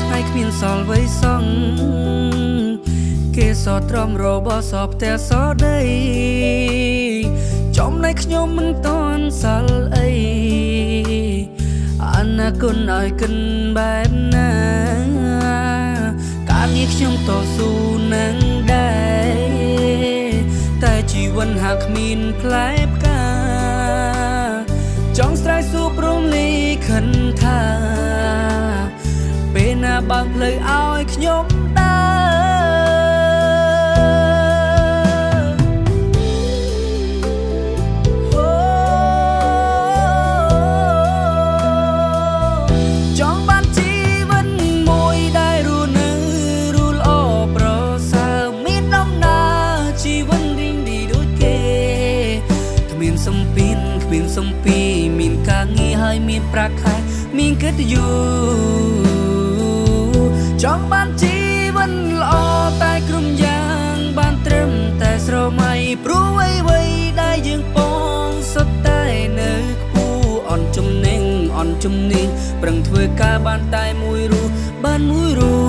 ថ្ងៃគ្មានសល់វ័យសងគេសត្រមរបស់សពតែសដីចំណែកខ្ញុំមិនតន់សល់អីអនាគតឲ្យគិនបែបណាកាលនេះខ្ញុំតស៊ូនឹងដែរតែជីវិតហាក់គ្មានផ្លែផ្កាចង់ស្រែកសួរព្រមលីខិនថាពេលណាបើកផ្លូវឲ្យខ្ញុំដើរចង់បានជីវិតមួយដែលរស់នៅរស់ល្អប្រសើរមានដំណើរជីវិតរីងរីដូចគេគ្មានសំពីនគ្មានសំពីមានការងារហើយមានប្រាក់ខែមានកិត្តិយសចង់បានជីវិតល្អតែក្រុមយ៉ាងបានត្រឹមតែស្រមៃព្រោះអ្វីៗដែលយើងពងសុទ្ធតែនៅខ្ពស់អន់ចំណេញអន់ជំនាញប្រឹងធ្វើការបានតែមួយរូបបានមួយរូប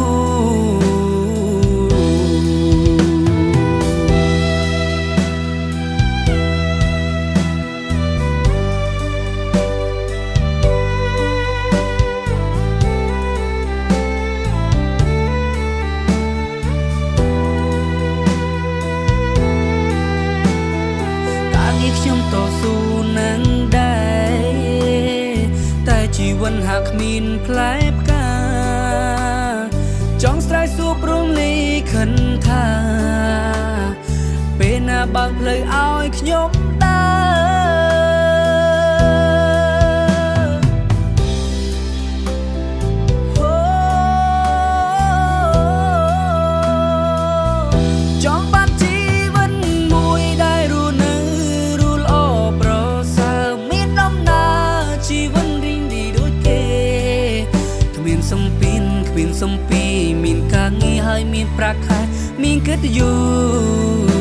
ខ្ញុំតស៊ូនឹងដែរតែជីវិតហាក់គ្មានផ្លែផ្កាចង់ស្រែកសួរព្រមលីខិនថាពេលណាបើកផ្លូវឲ្យខ្ញុំដើរចង់បានជីវិតមួយដែលរស់នៅជីវិតរីងរីដូចគេគ្មានសំពីនគ្មានសំពីមានការងារហើយមានប្រាក់ខែមានកិត្តិយស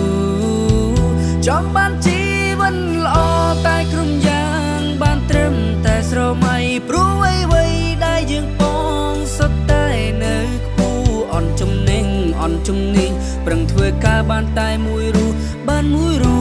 ចង់បានជីវិតល្អតែក្រុមយ៉ាងបានត្រឹមតែស្រមៃព្រោះអ្វីៗដែលយើងពងសុទ្ធតែនៅខ្ពស់អន់ចំណេញអន់ជំនាញប្រឹងធ្វើការបានតែមួយរូបបានមួយរូប